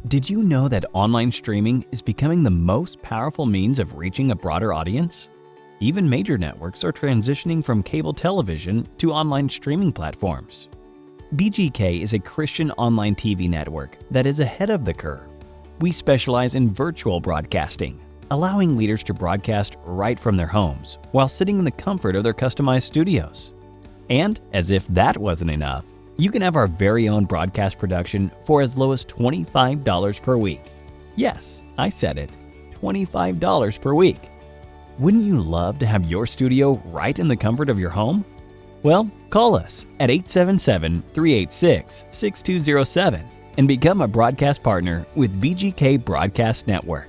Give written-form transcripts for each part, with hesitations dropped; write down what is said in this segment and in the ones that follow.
Did you know that online streaming is becoming the most powerful means of reaching a broader audience? Even major networks are transitioning from cable television to online streaming platforms. BGK is a Christian online TV network that is ahead of the curve. We specialize in virtual broadcasting, allowing leaders to broadcast right from their homes while sitting in the comfort of their customized studios. And as if that wasn't enough, you can have our very own broadcast production for as low as $25 per week. Yes, I said it, $25 per week. Wouldn't you love to have your studio right in the comfort of your home? Well, call us at 877-386-6207 and become a broadcast partner with BGK Broadcast Network.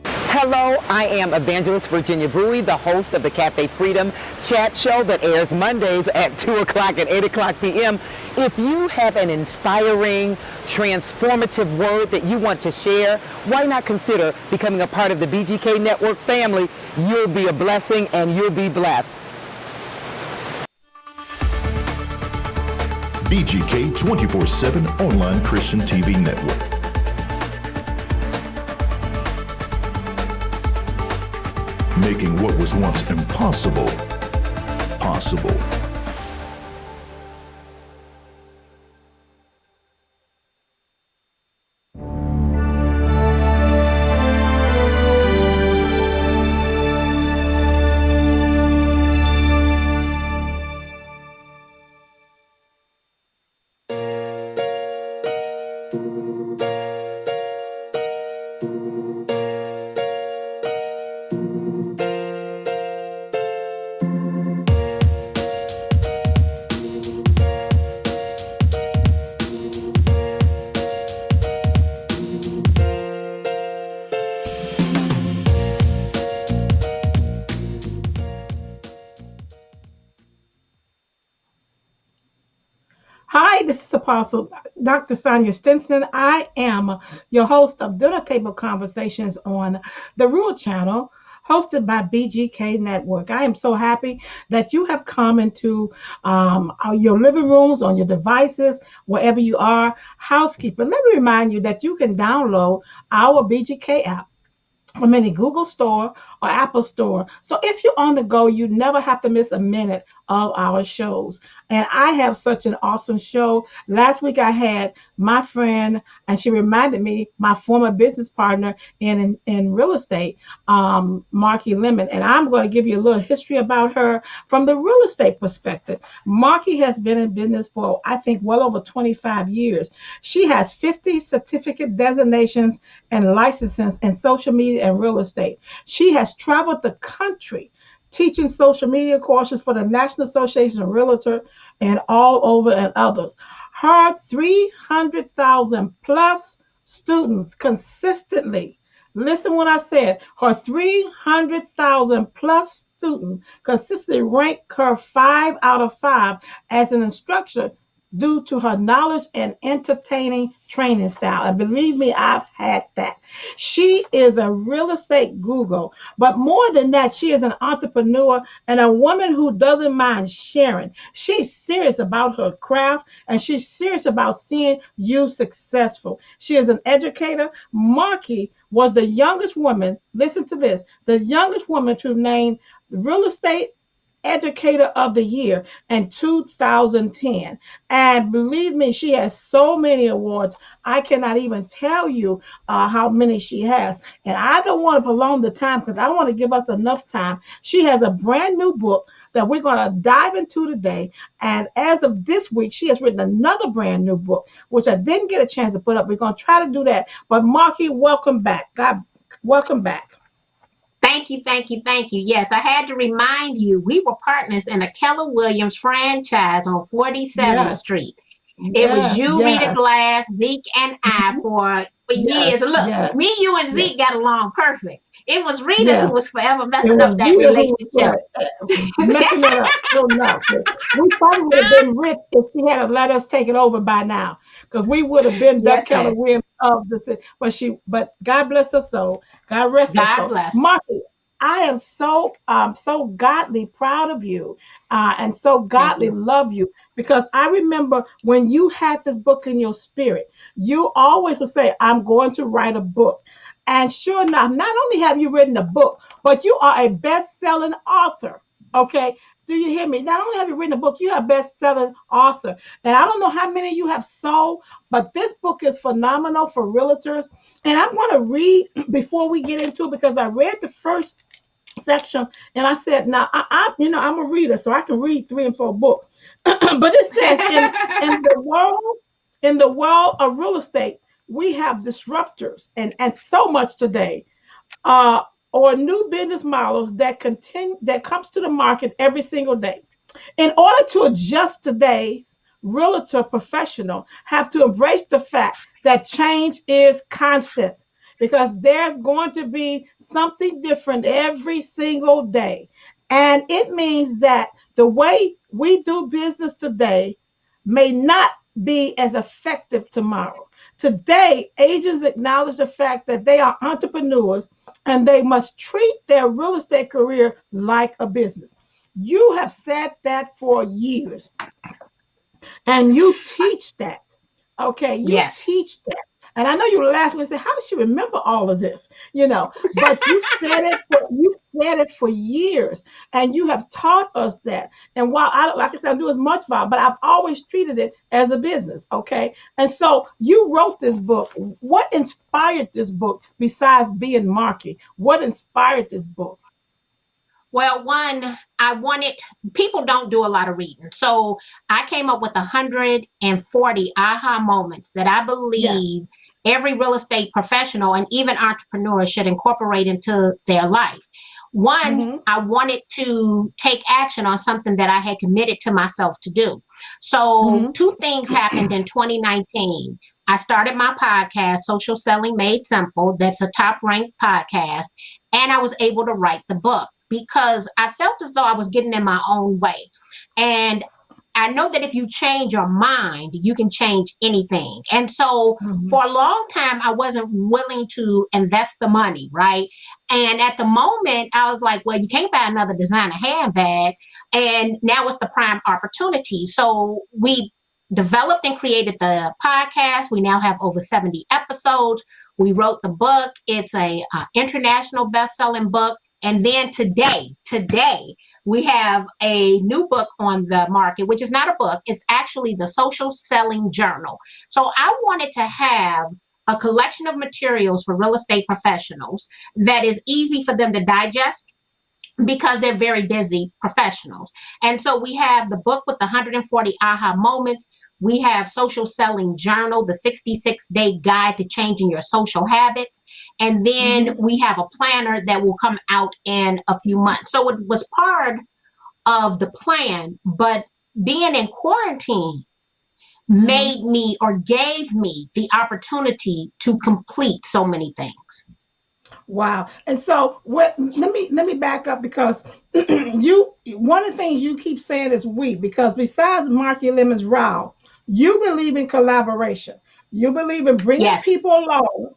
Hello, I am Evangelist Virginia Bowie, the host of the Cafe Freedom chat show that airs Mondays at 2 o'clock and 8 o'clock p.m. If you have an inspiring, transformative word that you want to share, why not consider becoming a part of the BGK Network family? You'll be a blessing and you'll be blessed. BGK 24/7 Online Christian TV Network. Making what was once impossible, possible. Hi, this is Apostle Dr. Sonia Stinson. I am your host of Dinner Table Conversations on the Rural Channel, hosted by BGK Network. I am so happy that you have come into your living rooms, on your devices, wherever you are. Housekeeping, let me remind you that you can download our BGK app from any Google Store or Apple Store. So if you're on the go, you never have to miss a minute of our shows. And I have such an awesome show. Last week I had my friend, and she reminded me, my former business partner in real estate, Marki Lemon. And I'm going to give you a little history about her from the real estate perspective. Marki has been in business for, I think, well over 25 years. She has 50 certificate designations and licenses in social media and real estate. She has traveled the country teaching social media courses for the National Association of Realtors and all over and others. Her 300,000 plus students consistently, listen what I said, her 300,000 plus students consistently rank her 5 out of 5 as an instructor due to her knowledge and entertaining training style. And believe me, I've had that. She is a real estate guru, but more than that, she is an entrepreneur and a woman who doesn't mind sharing. She's serious about her craft, and she's serious about seeing you successful. She is an educator. Marki was the youngest woman, listen to this, the youngest woman to name the real estate Educator of the Year in 2010. And believe me, she has so many awards. I cannot even tell you how many she has. And I don't want to prolong the time because I want to give us enough time. She has a brand new book that we're going to dive into today. And as of this week, she has written another brand new book, which I didn't get a chance to put up. We're going to try to do that. But Marki, welcome back. God, welcome back. Thank you, thank you, thank you. Yes, I had to remind you, we were partners in a Keller Williams franchise on 47th Street. It was you, Rita Glass, Zeke, and I for years. And look, me, you, and Zeke got along perfect. It was Rita who was forever messing up that relationship. Messing it up. So no. We probably would have been rich if she had let us take it over by now, because we would have been the Keller Williams of the city. But God bless her soul. God rest her soul. God bless. Marki, I am so godly proud of you, and so Thank godly you. love you, because I remember when you had this book in your spirit, you always would say, "I'm going to write a book." And sure enough, not only have you written a book, but you are a best-selling author. Okay, do you hear me? Not only have you written a book, you are a best-selling author, and I don't know how many you have sold, but this book is phenomenal for realtors. And I'm going to read before we get into it, because I read the first section and I said, now I'm a reader, so I can read 3 and 4 books. But it says in the world of real estate, we have disruptors and so much today, uh, or new business models that comes to the market every single day. In order to adjust today's realtor professional have to embrace the fact that change is constant, because there's going to be something different every single day. And it means that the way we do business today may not be as effective tomorrow. Today, agents acknowledge the fact that they are entrepreneurs and they must treat their real estate career like a business. You have said that for years, and you teach that. Okay, you Yes. teach that. And I know you laughed and said, "How does she remember all of this?" But you said it for years, and you have taught us that. And while I like I said, I do as much volume, but I've always treated it as a business. Okay, and so you wrote this book. What inspired this book besides being Marky? What inspired this book? Well, one, I wanted, people don't do a lot of reading. So I came up with 140 aha moments that I Yes. believe every real estate professional and even entrepreneur should incorporate into their life. One, Mm-hmm. I wanted to take action on something that I had committed to myself to do. So, Mm-hmm. two things happened in 2019. I started my podcast, Social Selling Made Simple. That's a top ranked podcast. And I was able to write the book because I felt as though I was getting in my own way. And I know that if you change your mind, you can change anything. And so Mm-hmm. for a long time, I wasn't willing to invest the money, right? And at the moment, I was like, well, you can't buy another designer handbag. And now it's the prime opportunity. So we developed and created the podcast. We now have over 70 episodes. We wrote the book. It's a international best-selling book. And then today, we have a new book on the market, which is not a book. It's actually the Social Selling Journal. So I wanted to have a collection of materials for real estate professionals that is easy for them to digest because they're very busy professionals. And so we have the book with the 140 aha moments. We have Social Selling Journal, the 66-day guide to changing your social habits. And then Mm-hmm. we have a planner that will come out in a few months. So it was part of the plan, but being in quarantine Mm-hmm. made me or gave me the opportunity to complete so many things. Wow. And so let me back up, because you one of the things you keep saying is we, because besides Marky Lemon's Row, you believe in collaboration. You believe in bringing Yes. people along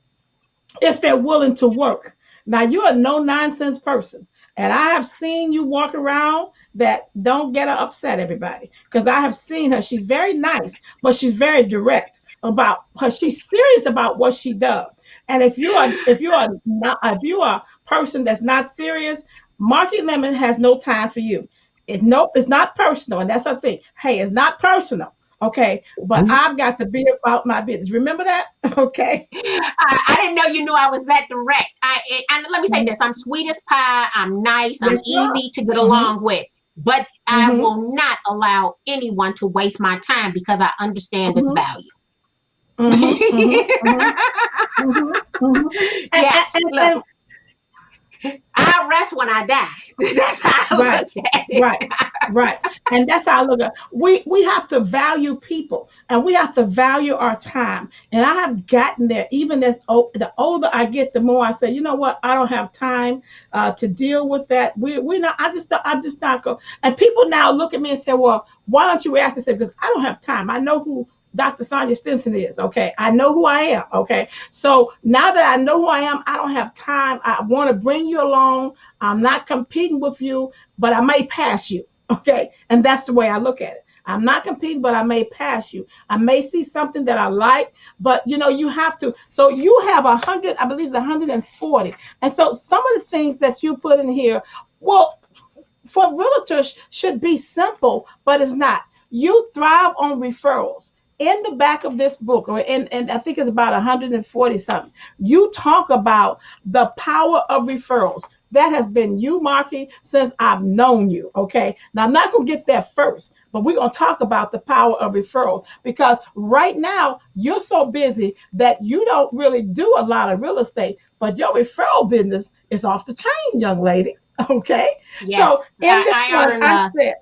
if they're willing to work. Now, you're a no nonsense person, and I have seen you walk around that don't get her upset, everybody, because I have seen her. She's very nice, but she's very direct about her. She's serious about what she does. And if you are a person that's not serious, Marky Lemon has no time for you. It's not personal, and that's her thing. Hey, it's not personal. Okay, but I've got to be about my business. Remember that? Okay. I didn't know you knew I was that direct. And let me say this: I'm sweet as pie. I'm nice. I'm Yes, you are. easy to get Mm-hmm. along with. But I Mm-hmm. will not allow anyone to waste my time because I understand its Mm-hmm. value. Mm-hmm. Mm-hmm. Mm-hmm. Mm-hmm. And, Yeah, and, and, look, and I'll rest when I die. That's how I right, look at it. right, right. And that's how I look at it. We have to value people, and we have to value our time. And I have gotten there. Even the older I get, the more I say, you know what, I don't have time to deal with that. We're not. I just not go. And people now look at me and say, well, why don't you react and say, because I don't have time. I know Dr. Sonia Stinson is. Okay. I know who I am. Okay. So now that I know who I am, I don't have time. I want to bring you along. I'm not competing with you, but I may pass you. Okay. And that's the way I look at it. I'm not competing, but I may pass you. I may see something that I like, but you have to. So you have 100, I believe it's 140. And so some of the things that you put in here, well, for realtors should be simple, but it's not. You thrive on referrals. In the back of this book, and I think it's about 140 something, you talk about the power of referrals. That has been you, Marki, since I've known you. Okay. Now I'm not gonna get there first, but we're gonna talk about the power of referral because right now you're so busy that you don't really do a lot of real estate, but your referral business is off the chain, young lady. Okay. So Yes, in this I one, earn I said,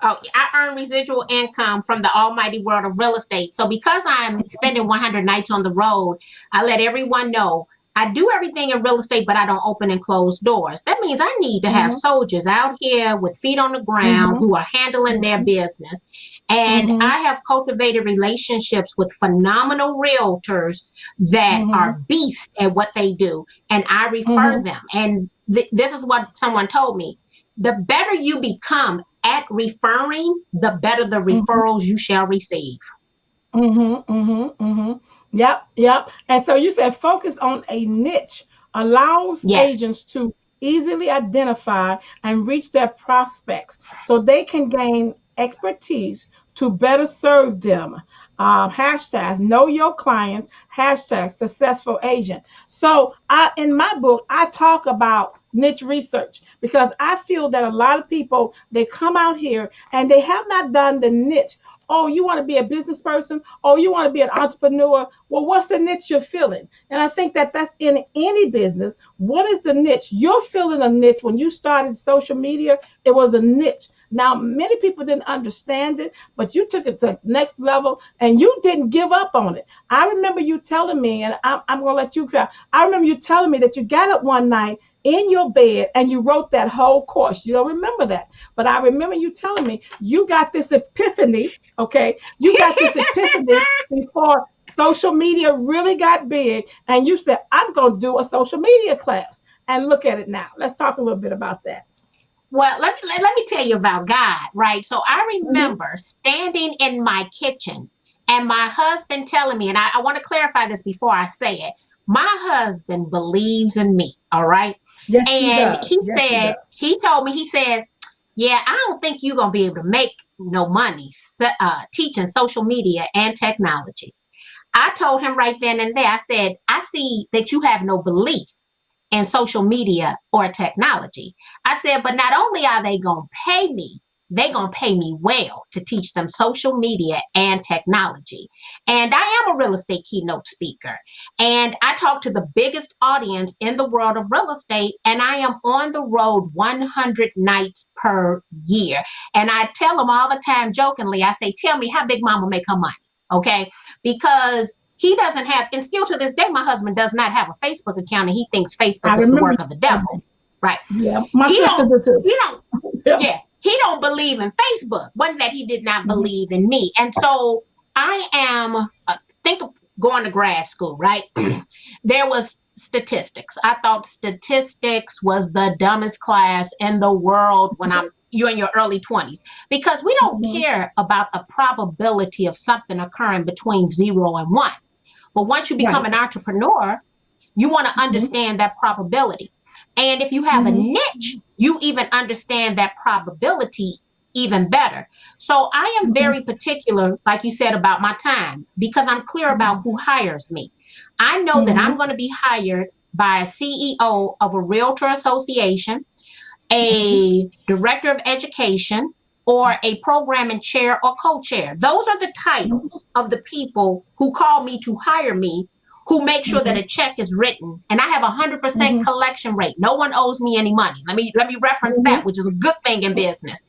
I earn residual income from the almighty world of real estate. So because I'm spending 100 nights on the road, I let everyone know I do everything in real estate, but I don't open and close doors. That means I need to have mm-hmm, soldiers out here with feet on the ground mm-hmm, who are handling their business. And mm-hmm, I have cultivated relationships with phenomenal realtors that mm-hmm, are beasts at what they do. And I refer mm-hmm, them. And this is what someone told me. The better you become at referring, the better the mm-hmm. referrals you shall receive. Mm-hmm, mm-hmm, mm-hmm. Yep, yep. And so you said focus on a niche allows Yes. agents to easily identify and reach their prospects so they can gain expertise to better serve them. Hashtags know your clients, hashtag successful agent. So in my book, I talk about niche research because I feel that a lot of people they come out here and they have not done the niche. Oh, you want to be a business person? Oh, you want to be an entrepreneur? Well, what's the niche you're filling? And I think that that's in any business. What is the niche? You're filling a niche. When you started social media, it was a niche. Now, many people didn't understand it, but you took it to the next level and you didn't give up on it. I remember you telling me, and I'm going to let you cry. I remember you telling me that you got up one night in your bed and you wrote that whole course. You don't remember that, but I remember you telling me you got this epiphany. Okay, you got this epiphany before social media really got big, and you said, I'm going to do a social media class. And look at it now. Let's talk a little bit about that. Well, let me tell you about God, right? So I Mm-hmm, remember standing in my kitchen and my husband telling me, and I want to clarify this before I say it. My husband believes in me, all right? yes, he And does. Yes, he does. he told me, he says, yeah, I don't think you're going to be able to make no money teaching social media and technology. I told him right then and there, I said, I see that you have no belief in social media or technology. I said, but not only are they going to pay me, they're going to pay me well to teach them social media and technology. And I am a real estate keynote speaker. And I talk to the biggest audience in the world of real estate. And I am on the road 100 nights per year. And I tell them all the time jokingly, I say, tell me how Big Mama make her money. Okay. Because he doesn't have, and still to this day, my husband does not have a Facebook account, and he thinks I Facebook is the remember work you of the telling devil. me. Right? Yeah, my He sister don't. did too. He don't. Yeah. Yeah, he don't believe in Facebook. One that he did not Mm-hmm, believe in me, and so I am. Think of going to grad school, right? There was statistics. I thought statistics was the dumbest class in the world when you're in your early 20s because we don't mm-hmm, care about the probability of something occurring between 0 and 1. But once you become right. an entrepreneur, you want to Mm-hmm, understand that probability. And if you have a mm-hmm, niche, you even understand that probability even better. So I am mm-hmm, very particular, like you said, about my time because I'm clear about who hires me. I know that mm-hmm, I'm going to be hired by a CEO of a realtor association, mm-hmm, a director of education, or a programming chair or co-chair. Those are the mm-hmm, titles of the people who call me to hire me, who make sure that mm-hmm, a check is written, and I have 100% mm-hmm, collection rate. No one owes me any money. Let me reference that, which is a good thing in business.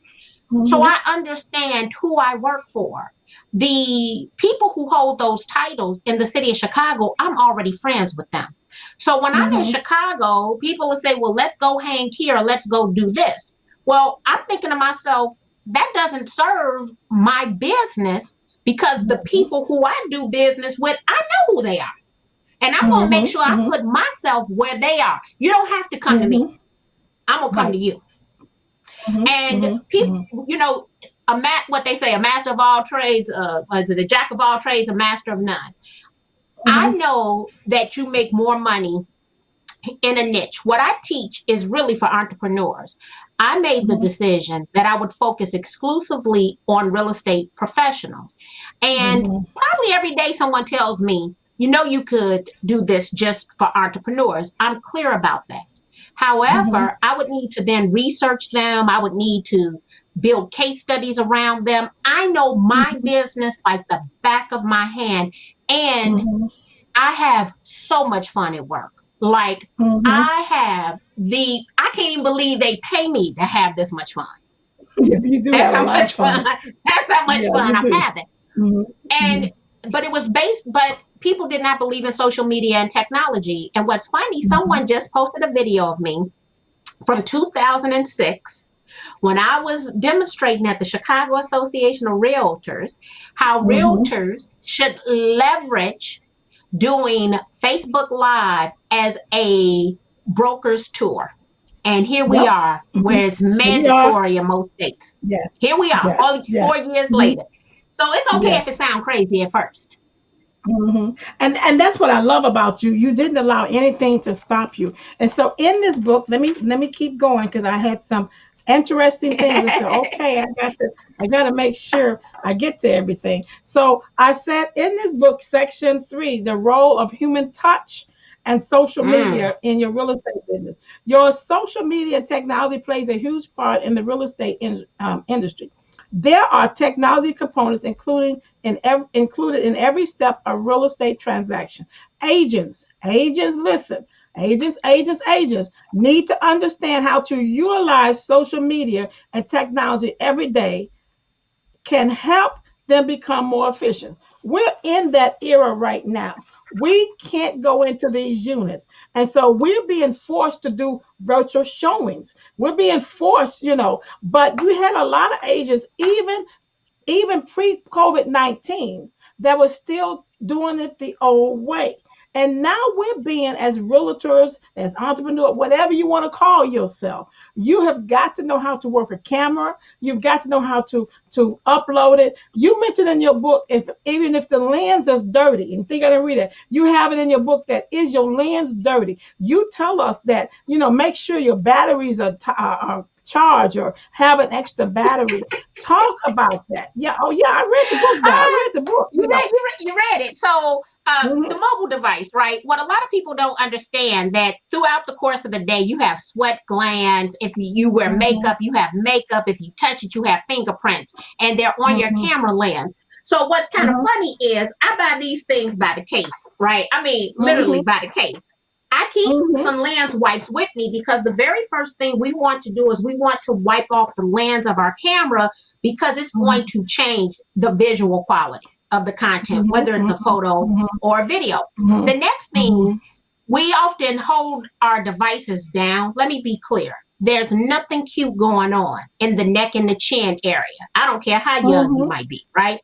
So mm-hmm, I understand who I work for. The people who hold those titles in the city of Chicago, I'm already friends with them. So when I'm in mm-hmm, Chicago, people will say, well, let's go hang here, let's go do this. Well, I'm thinking to myself, that doesn't serve my business because the people who I do business with, I know who they are. And I'm going to make sure I put myself where they are. You don't have to come to me. I'm going to come to you. And people, you know, what they say, a master of all trades, is it a jack of all trades, a master of none? I know that you make more money in a niche. What I teach is really for entrepreneurs. I made the decision that I would focus exclusively on real estate professionals. And probably every day someone tells me, you know, you could do this just for entrepreneurs. I'm clear about that. However, I would need to then research them. I would need to build case studies around them. I know my business like the back of my hand. And I have so much fun at work. Like I can't even believe they pay me to have this much fun. You do That's have how a lot much of fun. That's how much fun I'm having. And but people did not believe in social media and technology. And what's funny, someone just posted a video of me from 2006 when I was demonstrating at the Chicago Association of Realtors how realtors should leverage doing Facebook Live as a broker's tour. And here we are, where it's mandatory in most states. Yes. Here we are, 4 years later. So it's okay if it sounds crazy at first. And that's what I love about you. You didn't allow anything to stop you. And so in this book, let me keep going because I had some interesting things. I said, okay, I got to make sure I get to everything. So I said in this book, section 3, the role of human touch and social media in your real estate business. Your social media technology plays a huge part in the real estate industry. There are technology components included in every step of real estate transaction. Agents, listen. Agents need to understand how to utilize social media and technology every day can help them become more efficient. We're in that era right now. We can't go into these units. And so we're being forced to do virtual showings. We're being forced, but you had a lot of agents, even pre-COVID-19, that was still doing it the old way. And now we're being, as realtors, as entrepreneurs, whatever you want to call yourself, you have got to know how to work a camera. You've got to know how to upload it. You mentioned in your book, even if the lens is dirty, and think I didn't read it, you have it in your book that is your lens dirty. You tell us that, make sure your batteries are charged or have an extra battery. Talk about that. Yeah. Oh, yeah. I read the book. Now. I read the book. You read it. So the mobile device, right? What a lot of people don't understand that throughout the course of the day, you have sweat glands. If you wear makeup, you have makeup. If you touch it, you have fingerprints, and they're on your camera lens. So what's kind of funny is I buy these things by the case, right? I mean, literally by the case. I keep some lens wipes with me because the very first thing we want to do is we want to wipe off the lens of our camera because it's going to change the visual quality of the content, whether it's a photo or a video. The next thing, we often hold our devices down. Let me be clear. There's nothing cute going on in the neck and the chin area. I don't care how young you might be, right?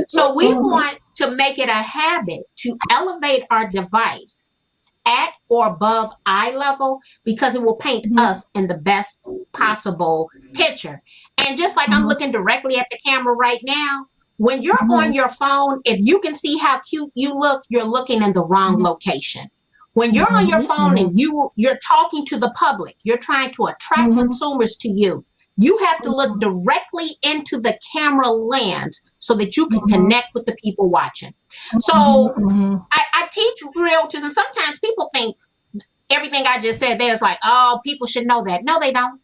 So we want to make it a habit to elevate our device at or above eye level because it will paint us in the best possible picture. And just like I'm looking directly at the camera right now, when you're on your phone, if you can see how cute you look, you're looking in the wrong location. When you're on your phone and you're talking to the public, you're trying to attract consumers to you, you have to look directly into the camera lens so that you can connect with the people watching. So I teach realtors, and sometimes people think everything I just said there is like, oh, people should know that. No, they don't.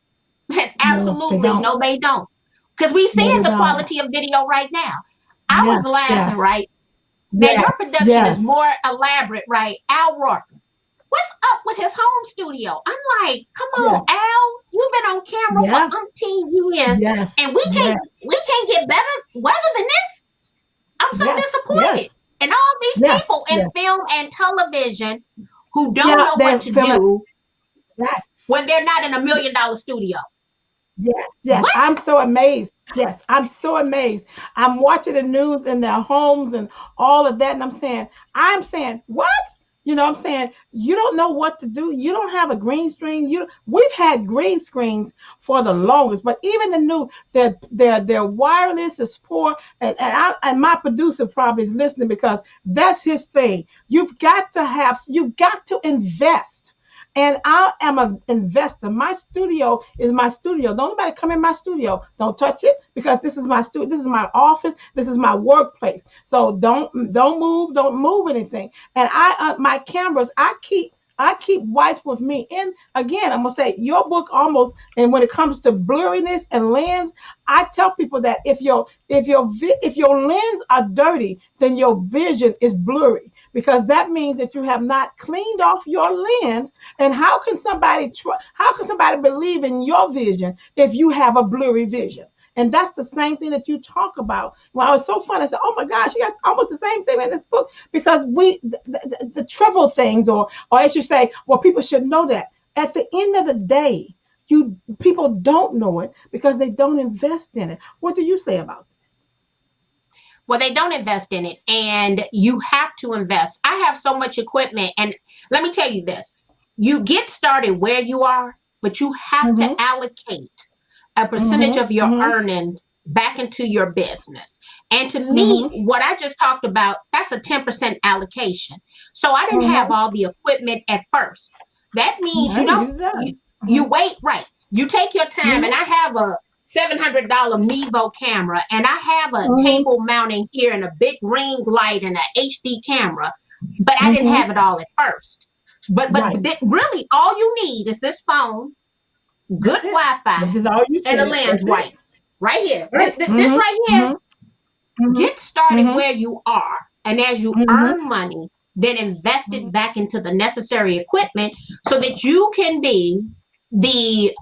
Absolutely, no, they don't. Because we see the quality of video right now. I was laughing, right? Now, your production is more elaborate, right? Al Roker. What's up with his home studio? I'm like, come on, Al, you've been on camera for umpteen years, and we can't get better weather than this. I'm so disappointed. And all these people in film and television who don't know what to do when they're not in $1 million studio. Yes, yes. What? I'm so amazed. Yes, I'm so amazed. I'm watching the news in their homes and all of that. And I'm saying, what? I'm saying, you don't know what to do. You don't have a green screen. We've had green screens for the longest, but even the new, their wireless is poor. And my producer probably is listening because that's his thing. You've got to invest. And I am an investor. My studio is my studio. Don't nobody come in my studio. Don't touch it because this is my studio. This is my office. This is my workplace. So don't move anything. And my cameras, I keep wipes with me. And again, I'm gonna say your book almost. And when it comes to blurriness and lens, I tell people that if your lens are dirty, then your vision is blurry because that means that you have not cleaned off your lens. And how can somebody believe in your vision if you have a blurry vision? And that's the same thing that you talk about. Well, it's so fun. I said, "Oh my gosh, you got almost the same thing in this book." Because the trivial things, or as you say, well, people should know that. At the end of the day, people don't know it because they don't invest in it. What do you say about Well, they don't invest in it, and you have to invest. I have so much equipment, and let me tell you this. You get started where you are, but you have to that? allocate a percentage Mm-hmm. of your Mm-hmm. earnings back into your business. And to Mm-hmm. me, what I just talked about, that's a 10% allocation. So I didn't have Mm-hmm. all the equipment at first. That means I need that. you wait, right. You take your time, Mm-hmm. and I have a $700 Mevo camera, and I have a Mm-hmm. table mounting here and a big ring light and a HD camera, but I didn't Mm-hmm. have it all at first. But Right. really, all you need is this phone, good That's it. Wi-Fi, This is all you and a said. lens That's it. wipe right here. Right. This Mm-hmm. right here. Mm-hmm. Mm-hmm. Get started Mm-hmm. where you are, and as you Mm-hmm. earn money, then invest Mm-hmm. it back into the necessary equipment so that you can be the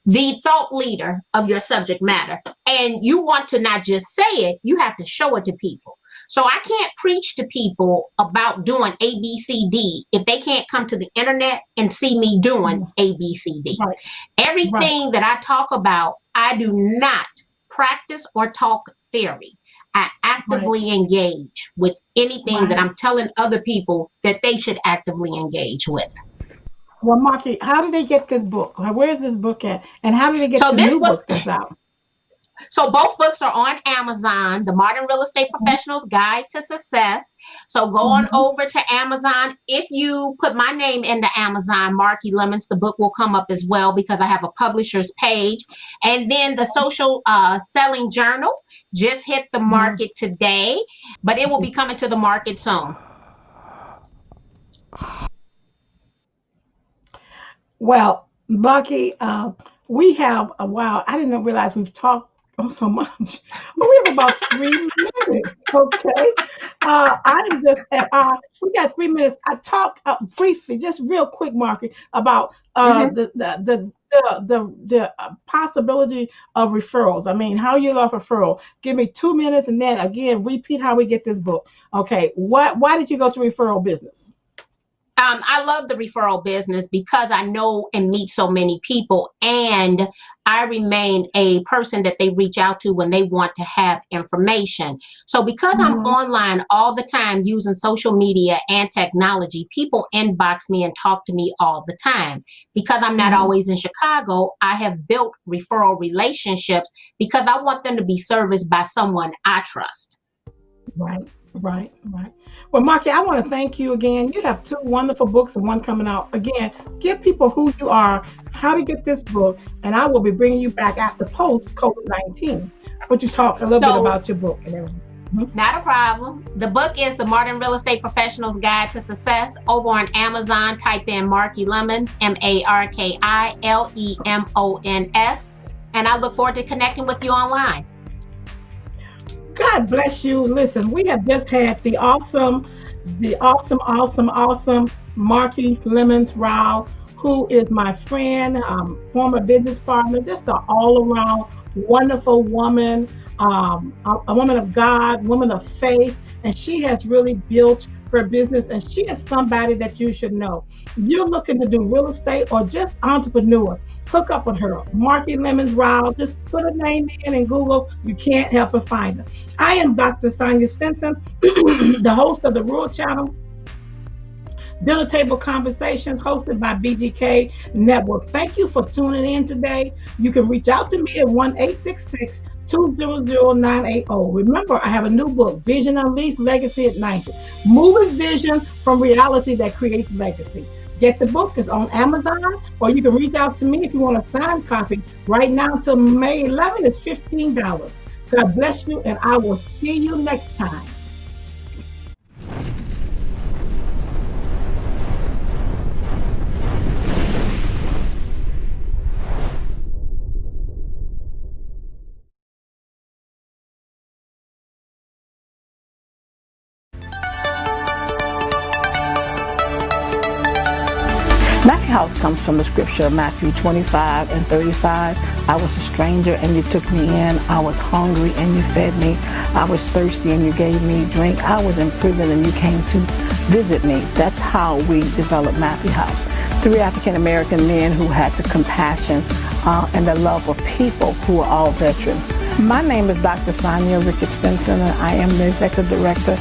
the thought leader of your subject matter. And you want to not just say it, you have to show it to people. So I can't preach to people about doing ABCD if they can't come to the internet and see me doing ABCD. Right. Right. Everything that I talk about, I do not practice or talk theory. I Right. actively engage with anything that Right. I'm telling other people that they should actively engage with. Well, Marky, how did they get this book? Where's this book at? And how did they get So the this new book, book that's out? So both books are on Amazon, The Modern Real Estate Professional's Guide to Success. So go on Mm-hmm. over to Amazon. If you put my name into Amazon, Marki Lemons, the book will come up as well because I have a publisher's page. And then the Social Selling Journal just hit the Mm-hmm. market today, but it will be coming to the market soon. Well, Bucky, we have a while. I didn't realize we've talked so much, but we have about 3 minutes. Okay, I'm just. We got 3 minutes. I talked briefly, just real quick, Marky, about Mhm. the possibility of referrals. I mean, how you love referral. Give me 2 minutes, and then again, repeat how we get this book. Okay, Why did you go to referral business? I love the referral business because I know and meet so many people, and I remain a person that they reach out to when they want to have information. So, because I'm Mm-hmm. online all the time using social media and technology, people inbox me and talk to me all the time. Because I'm not Mm-hmm. always in Chicago, I have built referral relationships because I want them to be serviced by someone I trust. Right, right. Well, Marky, I want to thank you again. You have two wonderful books and one coming out. Again, give people who you are, how to get this book, and I will be bringing you back after post COVID-19. Would you talk a little bit So, about your book and everything? Mhm. not a problem. The book is The Modern Real Estate Professional's Guide to Success. Over on Amazon, type in Marki Lemons, MarkiLemons. And I look forward to connecting with you online. God bless you. Listen, we have just had the awesome Marky Lemons Ryhal, who is my friend, former business partner, just an all-around wonderful woman, a woman of God, woman of faith, and she has really built her business, and she is somebody that you should know. If you're looking to do real estate or just entrepreneur, hook up with her. Marki Lemons Ryhal. Just put her name in Google. You can't help but find her. I am Dr. Sonia Stinson, the host of the Rural Channel Dinner Table Conversations, hosted by BGK Network. Thank you for tuning in today. You can reach out to me at 1-866-200-980. Remember, I have a new book, Vision Unleashed, Legacy at 90. Moving vision from reality that creates legacy. Get the book. It's on Amazon, or you can reach out to me if you want a signed copy. Right now until May 11th, it's $15. God bless you, and I will see you next time. Matthew House comes from the scripture, Matthew 25:35. I was a stranger and you took me in. I was hungry and you fed me. I was thirsty and you gave me drink. I was in prison and you came to visit me. That's how we developed Matthew House. 3 African American men who had the compassion and the love of people, who are all veterans. My name is Dr. Sonia Stinson, and I am the Executive Director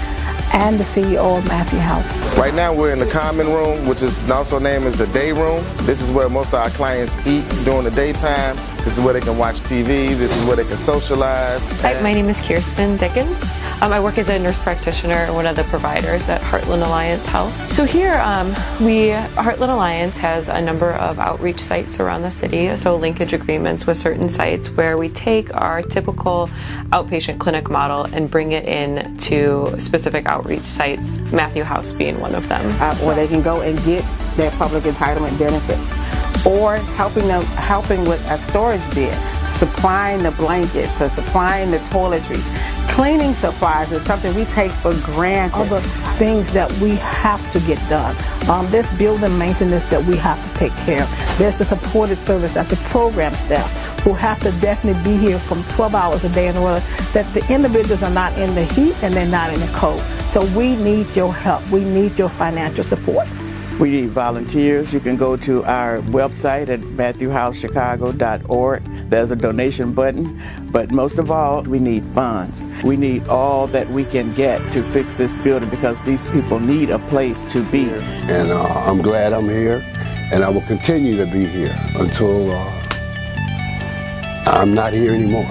and the CEO of Matthew House. Right now we're in the common room, which is also named as the day room. This is where most of our clients eat during the daytime. This is where they can watch TV. This is where they can socialize. Hi, my name is Kirsten Dickens. I work as a nurse practitioner and one of the providers at Heartland Alliance Health. So here, Heartland Alliance has a number of outreach sites around the city, so linkage agreements with certain sites where we take our typical outpatient clinic model and bring it in to specific outreach sites, Matthew House being one of them. Or they can go and get their public entitlement benefits, or helping with a storage bid, supplying the blankets, or supplying the toiletries. Cleaning supplies is something we take for granted. Other things that we have to get done. There's building maintenance that we have to take care of. There's the supported service, that's the program staff, who have to definitely be here from 12 hours a day in order that the individuals are not in the heat and they're not in the cold. So we need your help. We need your financial support. We need volunteers. You can go to our website at MatthewHouseChicago.org. There's a donation button, but most of all, we need funds. We need all that we can get to fix this building because these people need a place to be. And I'm glad I'm here, and I will continue to be here until I'm not here anymore.